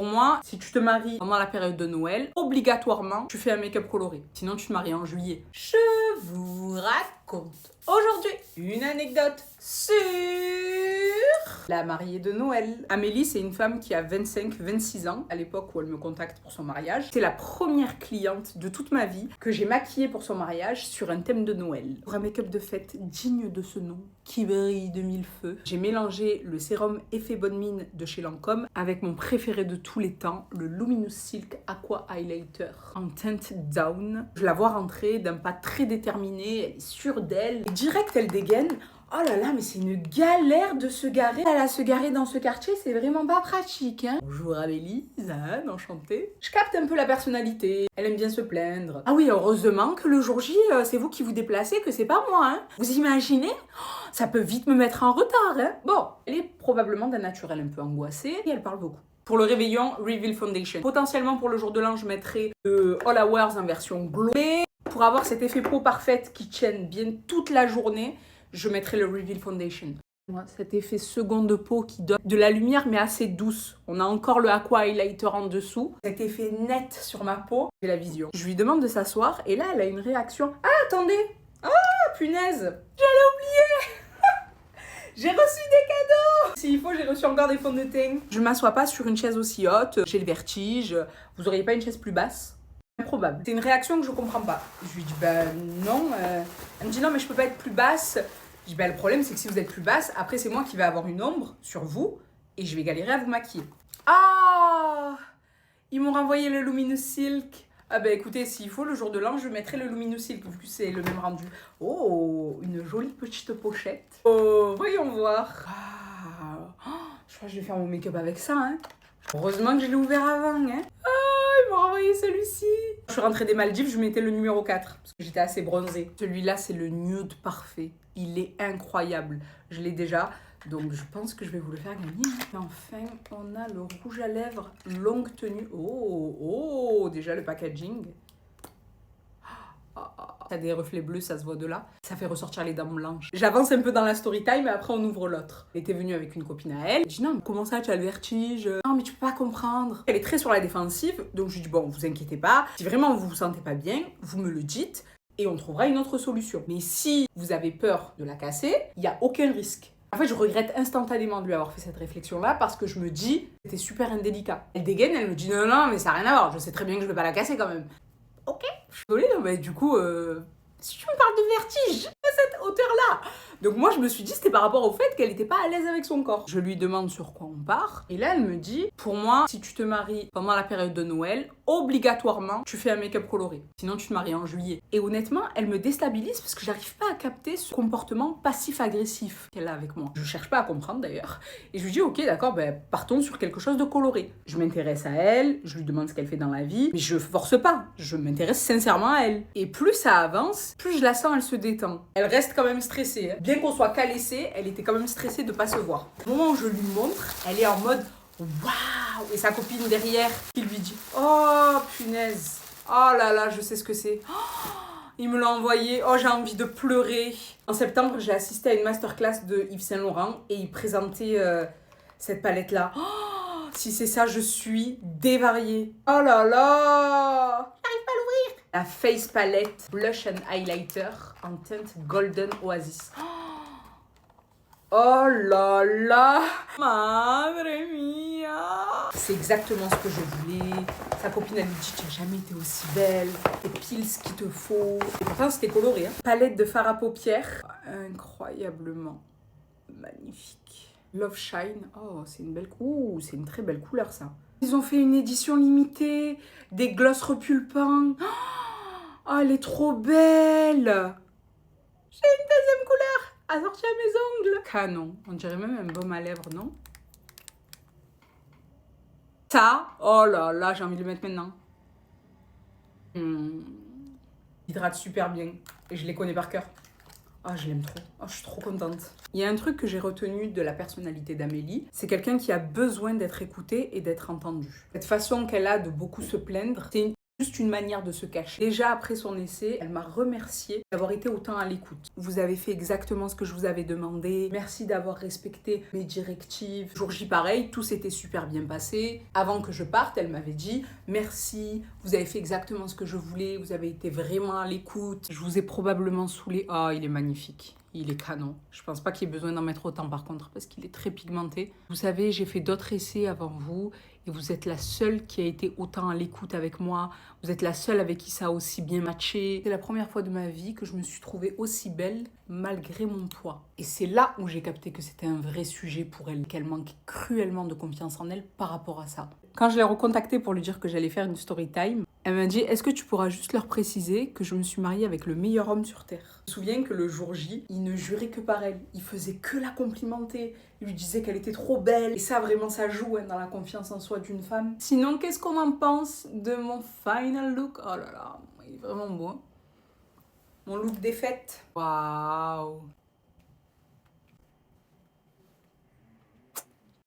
Pour moi, si tu te maries pendant la période de Noël, obligatoirement, tu fais un make-up coloré. Sinon, tu te maries en juillet. Je vous raconte aujourd'hui une anecdote sur la mariée de Noël. Amélie, c'est une femme qui a 25-26 ans, à l'époque où elle me contacte pour son mariage. C'est la première cliente de toute ma vie que j'ai maquillée pour son mariage sur un thème de Noël. Pour un make-up de fête digne de ce nom, qui brille de mille feux. J'ai mélangé le sérum Effet Bonne Mine de chez Lancôme avec mon préféré de tous les temps, le Luminous Silk Aqua Highlighter en teinte down. Je la vois rentrer d'un pas très déterminé, elle est sûre d'elle. Et direct, elle dégaine. Oh là là, mais c'est une galère de se garer. Elle a se garer dans ce quartier, c'est vraiment pas pratique, hein. Bonjour Amélie, Zane, enchantée. Je capte un peu la personnalité. Elle aime bien se plaindre. Ah oui, heureusement que le jour J, c'est vous qui vous déplacez, que c'est pas moi, hein. Vous imaginez? Ça peut vite me mettre en retard, hein. Bon, elle est probablement d'un naturel un peu angoissé et elle parle beaucoup. Pour le réveillon, Reveal Foundation. Potentiellement pour le jour de l'an, je mettrai le All Hours en version glow. Mais pour avoir cet effet peau parfaite qui tienne bien toute la journée, je mettrai le Reveal Foundation. Cet effet seconde de peau qui donne de la lumière mais assez douce. On a encore le Aqua Highlighter en dessous. Cet effet net sur ma peau, j'ai la vision. Je lui demande de s'asseoir et là, elle a une réaction. Ah, attendez! Ah, punaise! J'allais oublier! J'ai reçu des cadeaux! S'il faut, j'ai reçu encore des fonds de teint. Je ne m'assois pas sur une chaise aussi haute. J'ai le vertige. Vous auriez pas une chaise plus basse? Improbable. C'est une réaction que je comprends pas. Je lui dis, ben non. Elle me dit, non, mais je peux pas être plus basse. Je dis, ben le problème, c'est que si vous êtes plus basse, après, c'est moi qui vais avoir une ombre sur vous et je vais galérer à vous maquiller. Ah! Ils m'ont renvoyé le Luminous Silk. Ah ben écoutez, s'il faut, le jour de l'an, je mettrai le Luminous Silk, vu que c'est le même rendu. Oh, une jolie petite pochette. Oh, voyons voir. Ah, je crois que je vais faire mon make-up avec ça, hein. Heureusement que je l'ai ouvert avant, hein. Ils m'ont renvoyé celui-ci. Je suis rentrée des Maldives, je mettais le numéro 4, parce que j'étais assez bronzée. Celui-là, c'est le nude parfait. Il est incroyable. Je l'ai déjà. Donc je pense que je vais vous le faire gagner. Et enfin, on a le rouge à lèvres longue tenue. Oh, déjà le packaging. Ça a des reflets bleus, ça se voit de là. Ça fait ressortir les dents blanches. J'avance un peu dans la story time et après on ouvre l'autre. Elle était venue avec une copine à elle. Je dis non, mais comment ça, tu as le vertige? Non, mais tu peux pas comprendre. Elle est très sur la défensive, donc je lui dis bon, vous inquiétez pas. Si vraiment vous vous sentez pas bien, vous me le dites et on trouvera une autre solution. Mais si vous avez peur de la casser, il n'y a aucun risque. En fait, je regrette instantanément de lui avoir fait cette réflexion-là parce que je me dis, c'était super indélicat. Elle dégaine, elle me dit non, mais ça n'a rien à voir. Je sais très bien que je vais pas la casser quand même. Ok, je suis désolée, mais du coup, si tu me parles de vertige à cette hauteur-là. Donc moi, je me suis dit, c'était par rapport au fait qu'elle n'était pas à l'aise avec son corps. Je lui demande sur quoi on part. Et là, elle me dit, pour moi, si tu te maries pendant la période de Noël, obligatoirement, tu fais un make-up coloré. Sinon, tu te maries en juillet. Et honnêtement, elle me déstabilise parce que j'arrive pas à capter ce comportement passif-agressif qu'elle a avec moi. Je cherche pas à comprendre d'ailleurs. Et je lui dis, ok, d'accord, ben, partons sur quelque chose de coloré. Je m'intéresse à elle, je lui demande ce qu'elle fait dans la vie, mais je force pas. Je m'intéresse sincèrement à elle. Et plus ça avance, plus je la sens, elle se détend. Elle reste quand même stressée, hein. Bien qu'on soit calaissé, elle était quand même stressée de pas se voir. Au moment où je lui montre, elle est en mode waouh! Et sa copine derrière qui lui dit oh punaise! Oh là là, je sais ce que c'est. Oh, il me l'a envoyé. Oh, j'ai envie de pleurer. En septembre, j'ai assisté à une masterclass de Yves Saint Laurent et il présentait cette palette-là. Oh, si c'est ça, je suis dévariée. Oh là là! J'arrive pas à l'ouvrir! La Face Palette Blush and Highlighter en teinte Golden Oasis. Oh là là! Madre mia! C'est exactement ce que je voulais. Sa copine, elle lui dit, tu n'as jamais été aussi belle. Et pile ce qu'il te faut. Et pourtant, c'était coloré, hein. Palette de fard à paupières. Incroyablement magnifique. Love Shine. Oh, c'est une belle... Ouh, c'est une très belle couleur, ça. Ils ont fait une édition limitée. Des glosses repulpants. Oh, elle est trop belle! J'ai une deuxième couleur assortie à mes ongles. Canon. On dirait même un baume à lèvres, non? Ça, oh là là, j'ai envie de le mettre maintenant. Hydrate super bien. Et je les connais par cœur. Oh, je l'aime trop. Oh, je suis trop contente. Il y a un truc que j'ai retenu de la personnalité d'Amélie. C'est quelqu'un qui a besoin d'être écouté et d'être entendu. Cette façon qu'elle a de beaucoup se plaindre, c'est juste une manière de se cacher. Déjà après son essai, elle m'a remercié d'avoir été autant à l'écoute. Vous avez fait exactement ce que je vous avais demandé. Merci d'avoir respecté mes directives. Jour J pareil, tout s'était super bien passé. Avant que je parte, elle m'avait dit merci, vous avez fait exactement ce que je voulais, vous avez été vraiment à l'écoute. Je vous ai probablement saoulé. Oh, il est magnifique. Il est canon. Je pense pas qu'il y ait besoin d'en mettre autant par contre parce qu'il est très pigmenté. Vous savez, j'ai fait d'autres essais avant vous et vous êtes la seule qui a été autant à l'écoute avec moi. Vous êtes la seule avec qui ça a aussi bien matché. C'est la première fois de ma vie que je me suis trouvée aussi belle malgré mon poids. Et c'est là où j'ai capté que c'était un vrai sujet pour elle, qu'elle manquait cruellement de confiance en elle par rapport à ça. Quand je l'ai recontactée pour lui dire que j'allais faire une story time, elle m'a dit, est-ce que tu pourras juste leur préciser que je me suis mariée avec le meilleur homme sur Terre? Je me souviens que le jour J, il ne jurait que par elle. Il faisait que la complimenter. Il lui disait qu'elle était trop belle. Et ça, vraiment, ça joue dans la confiance en soi d'une femme. Sinon, qu'est-ce qu'on en pense de mon final look? Oh là là, il est vraiment beau. Mon look des fêtes. Waouh!